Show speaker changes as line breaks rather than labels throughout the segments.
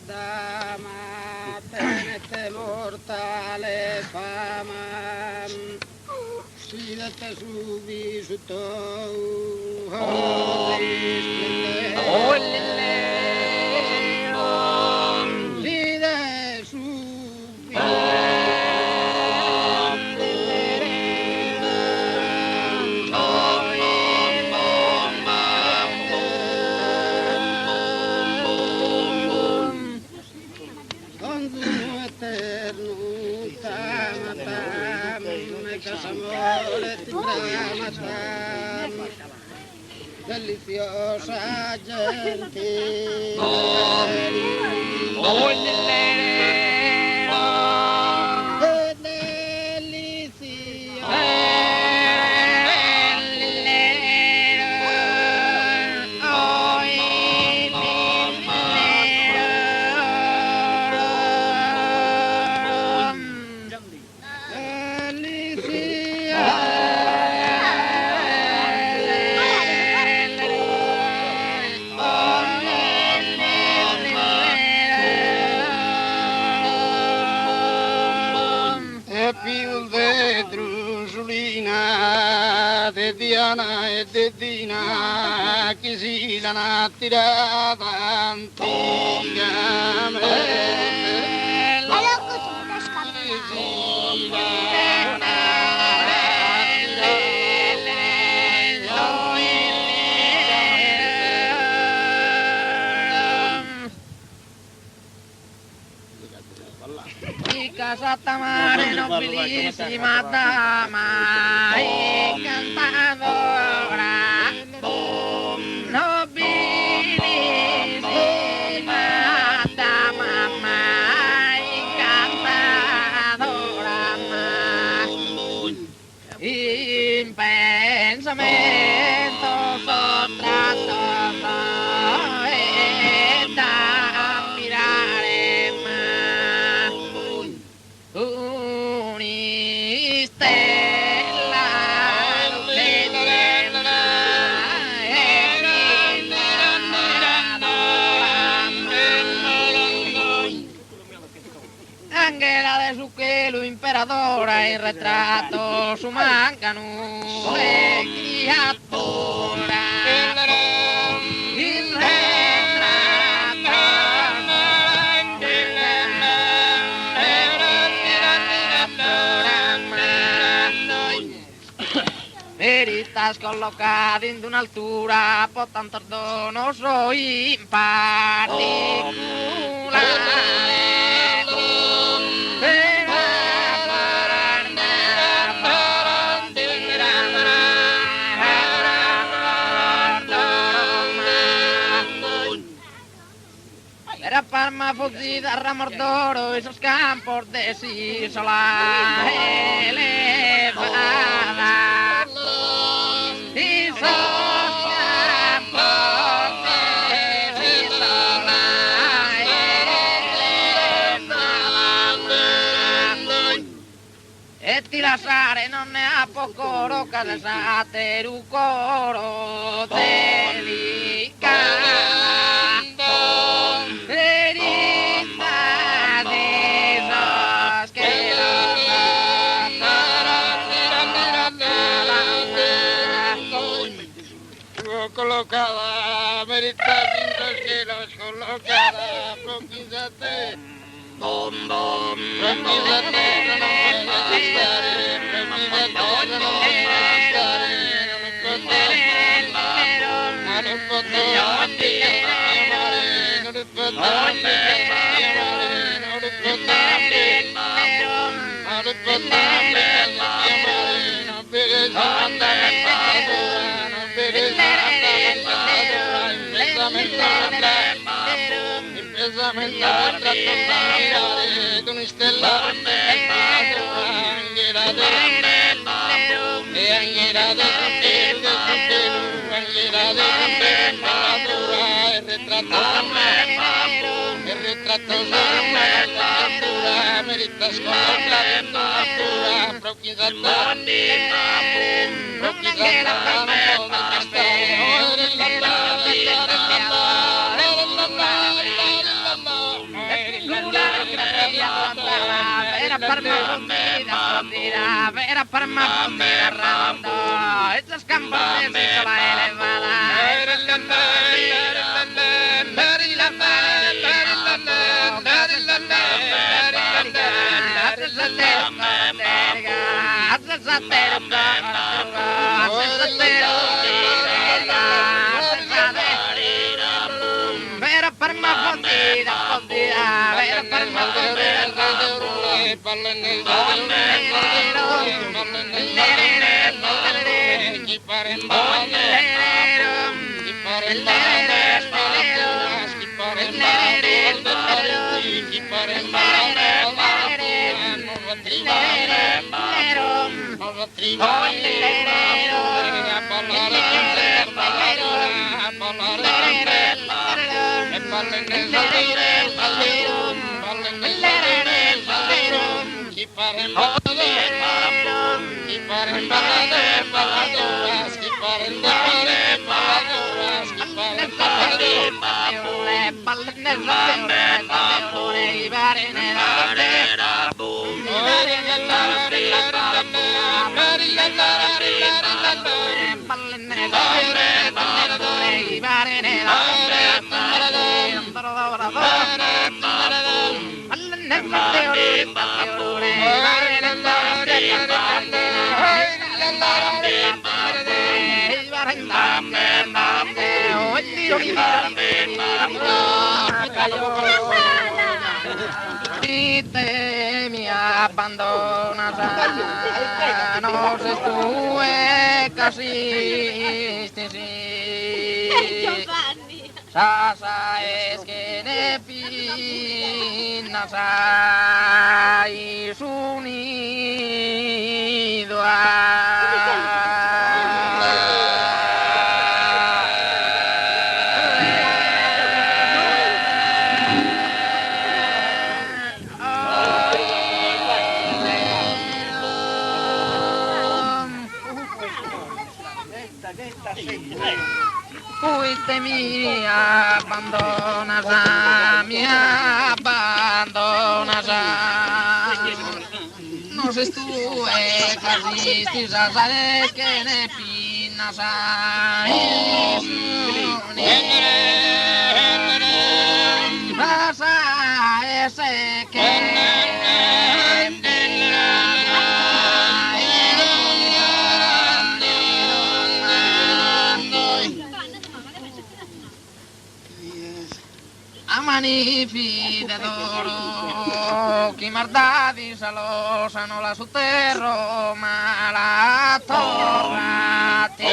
dama, tenete mortale fama, fidate subito, fidate subito. Deliciosa gente. Diana e de Dina, che si l'hanno tirata anticamente. Santa Mare nobilissima dama, incantadora, nobilissima dama, incantadora, impensamente sottratto e da ammirare. Imperadora il ritratto su mancano le creatura il ritratto veritas collocati in un'altura po' tanto donoso in particolare. Palma fuggida, ramos d'oro, esos campos de sísola elevada. Esos campos de sísola elevada. E ti lasciare non è a poco roca del sateru coro delicato. Colocada, merita 5 kilos, colocada, proquízate, proquízate, no puedes estar, proquízate, no puedes estar, ninguna estrella aguantaba. Vera parma fundida, vera parma fundida, rando. Estos campos de sola elevada. Vera parma fundida, vera parma Y te me abandonas, no se estuve casi, Sasa es que ne pinasa y su nido fuiste mi abandonas no se estuve casi sabes que ne pinas pasa ese que Amanifi de d'oro, chi mardadi salosano la su terro, ma la torrate.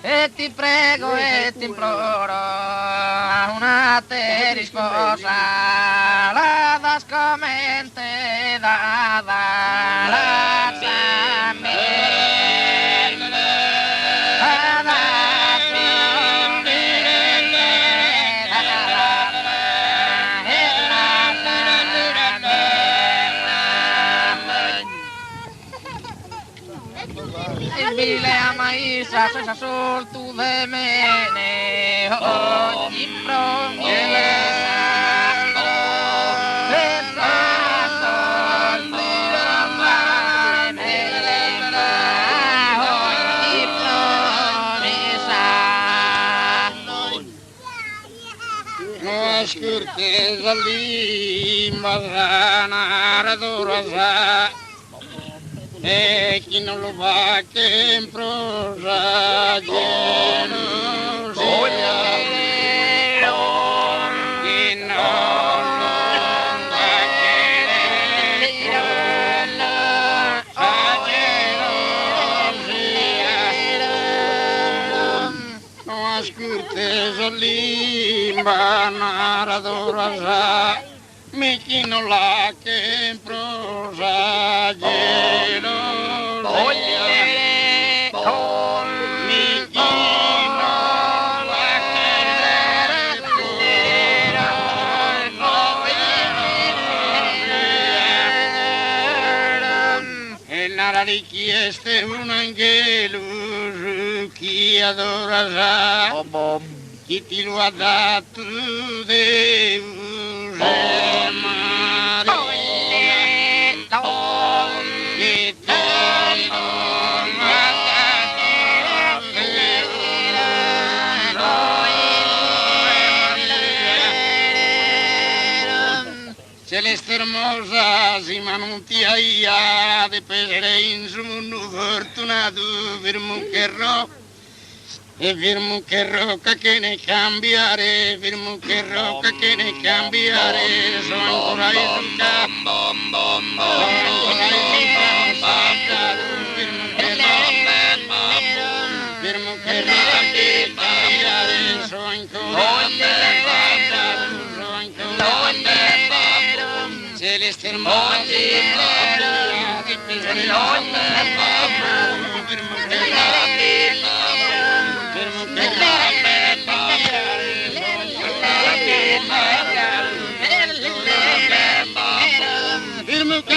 E ti prego e ti imploro a una te risposa, la das comente dada la Vile a maísa, esa sol tu de mene, oggi promesa, esa sol tu de mene, oggi promesa.
Nos curtes al limbadana, ardorosa, e chi non lo va che in prosa lleno sia chi non lo va che in prosa lleno sia no ascoltes limba naradorosa mi chi non la che in prosa lleno Nara richieste un angelo chi adora chi ti lo ha dato deve amare che ti Celeste hermosa, si manuntiaia de peregrins un fortunato firmo che roca che ne cambiare, firmo che roca che ne cambiare, sono ancora in campo, sono ancora in campo, firmo che roca che cambiare, sono ancora in campo, sono ancora in campo. Celeste hermosa, di peregrins, firmo che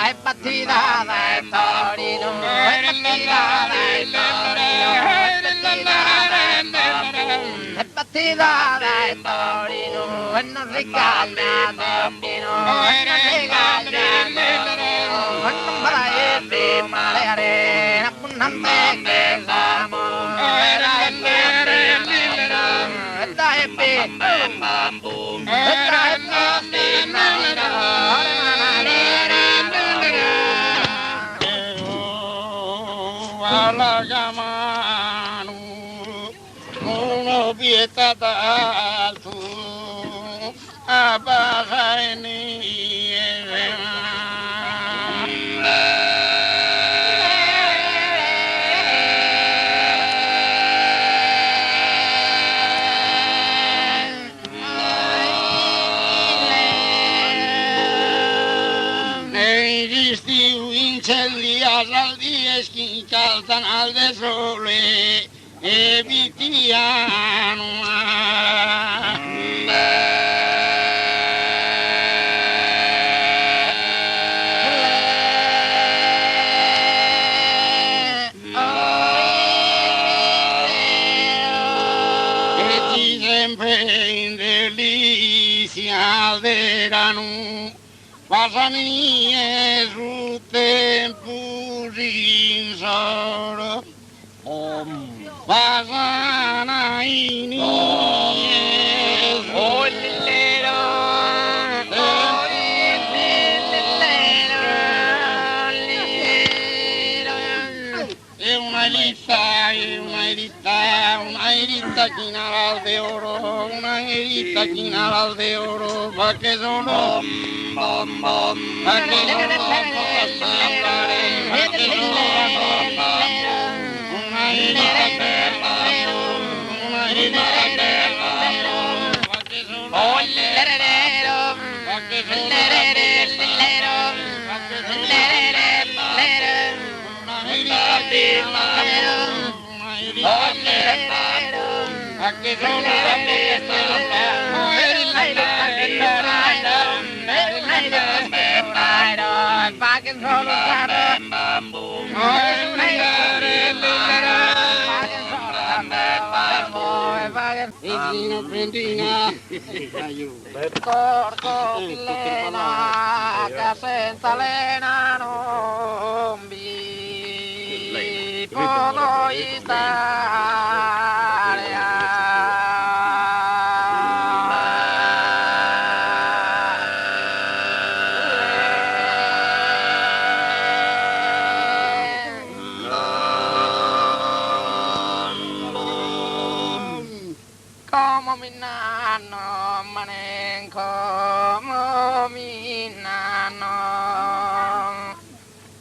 è battita dai Torino, è battita dai Torino, è battita dai Torino, e non ricaglia bambino, e non ricaglia bambino, e non farai di male arena, abbondante che siamo, e dai e dai bambù, e dai
alla gamanu uno pietà tu abbaini al dies che calzano al de sole e vitiano e ci sempre in delizia al verano Pasanie su tempo sincero Pasana in una erita chinal de oro, una erita chinal de oro, pa' que solo pa' que solo una erita
Corto Lena, che senza Lena non vi può Como mi nano, manen, como mi nano.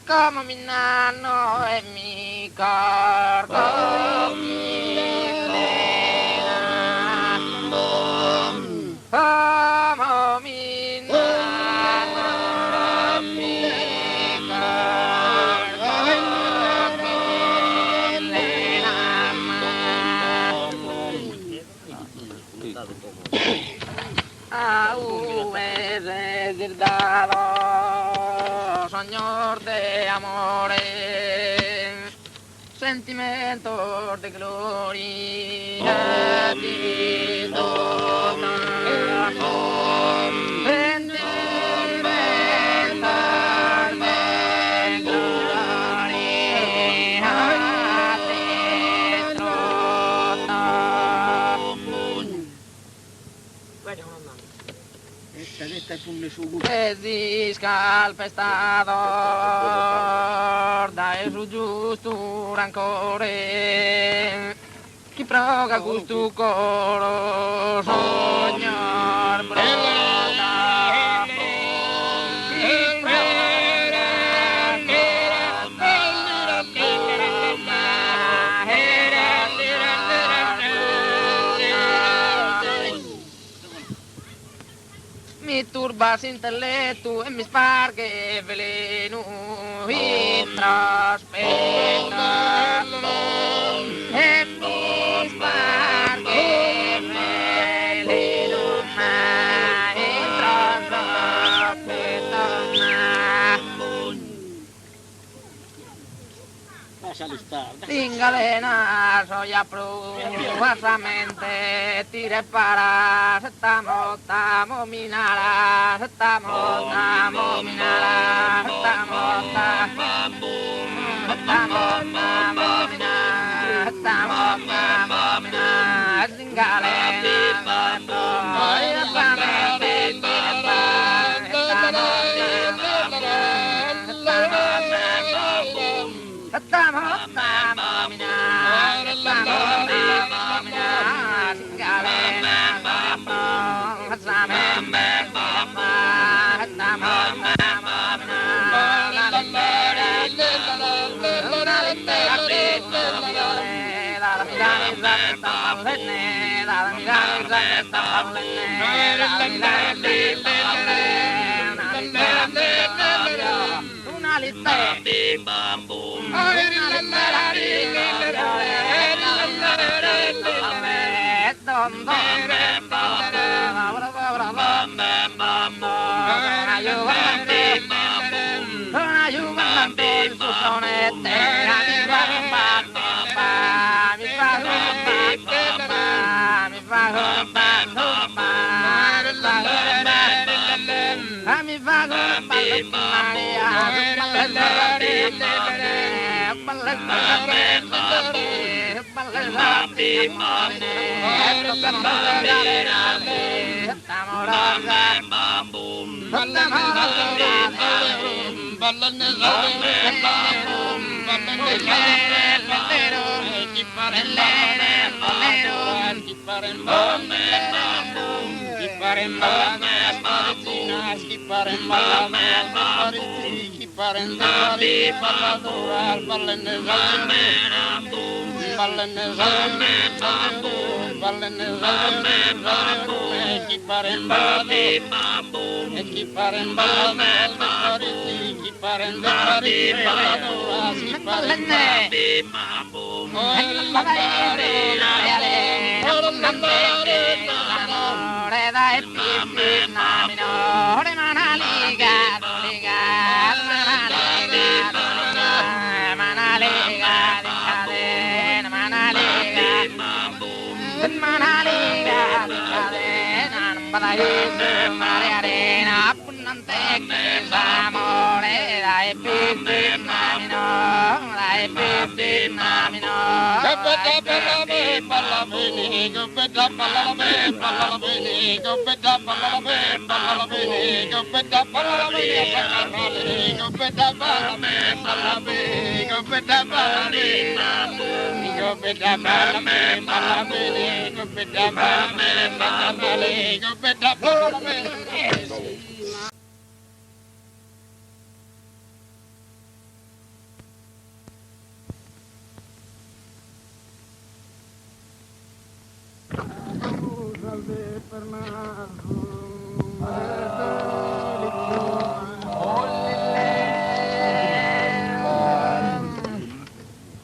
Como mi nano e mi corpo mi elena. Como mi nano e mi corpo mi elena. Dado, señor de amores, sentimientos de gloria, de Pesisca al pestador, dai su giusto rancore, chi proga gusto coro, signor Broda. Mi turbas intelletto e mi sparge veleno introspetta e mi sparge veleno ma introspetta. Tingalena soy aprovasamente tire para estamos minara estamos minara estamos minara tingalena soy aprovasamente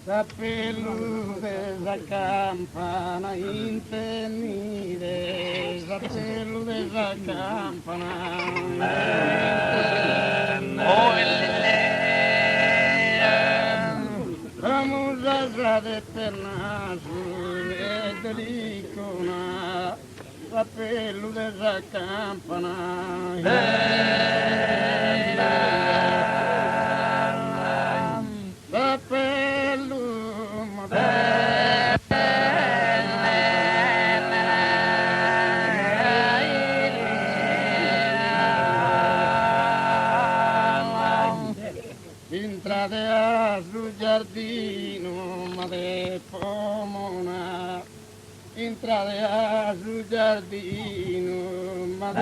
Sapelu desa campana intenire, sapelu desa campana. Vamos a la de perna sulle delicona, sapelu desa campana. Intrade sul giardino, ma de pomona. Intrade sul giardino, ma de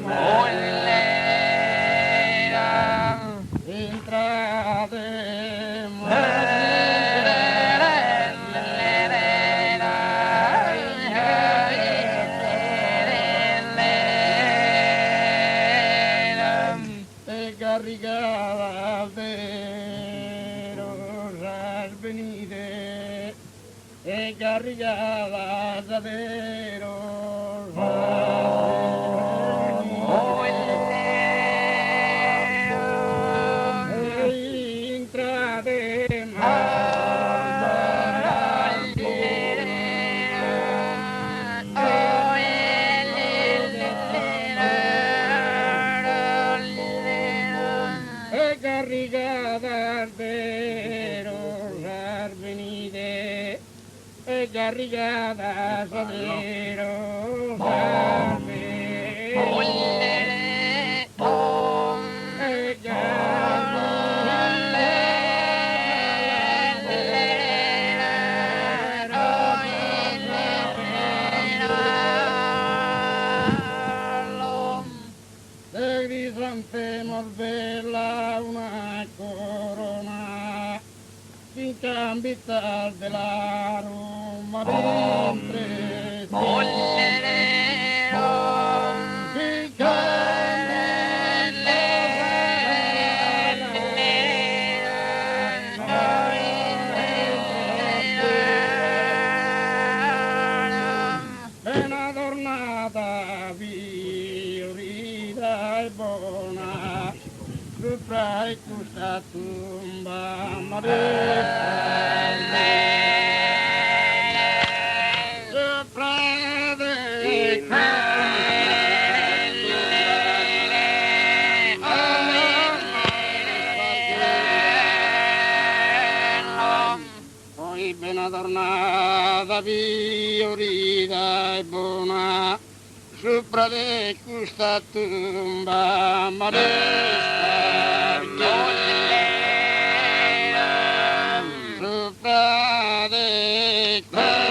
pomona. Intrade, carrigada de rosas venide, carrigada de rosas venide, intra de carrigadas de rosas venide, carrigadas de rosas de grisantemos vela una corona sin cambitar del aroma entre ben adornada violida e buona, sopra questa tumba modesta, sopra di poi ben adornata violida e buona, sopra di questa tumba modesta, sopra di questa tumba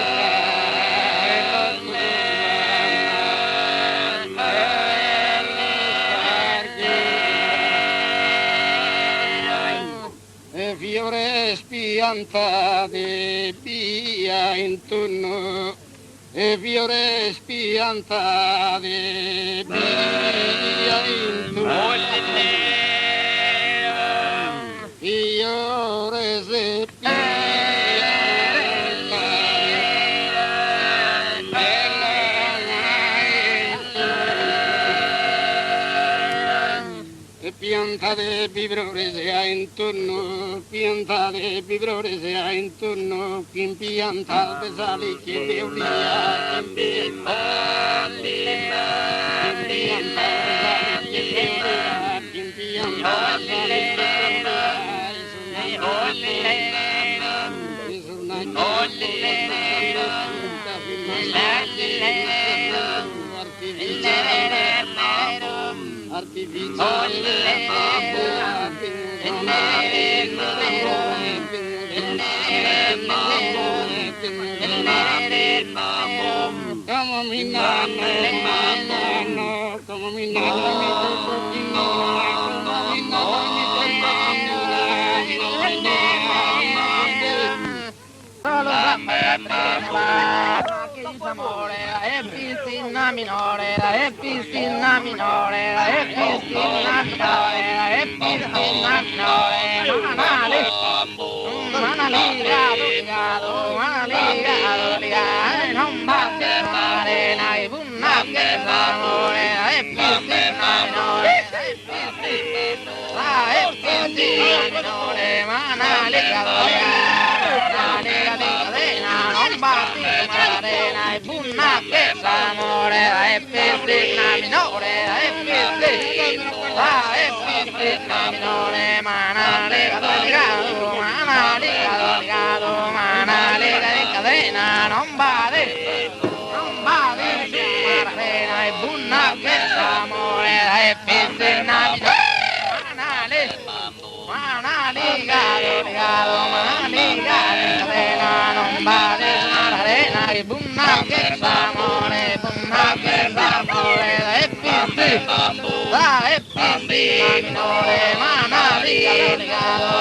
e fiore spiantate via intorno, e fiore spiantate via intorno, fiore piantate vibrore se ha intorno, piantate vibrore se ha intorno, chi piantate sali che deulia, chi piantate sali che deulia, chi piantate sali che como mi nana, como mi nana,
piscina minore, la è piscina minore, la è piscina minore, la è piscina minore, ligado, non basta mare, nai bunna che s'amore, la è piscina minore, la è piscina minore, ligado, non basta mare, nai bunna che s'amore, la è piscina minore, la è piscina minore, ligado, cadena, non bade, marena e bunna che s'amore, e piscina ligado, cadena, non bade, marena e bunna che s'amore, e piscina minore, ligado,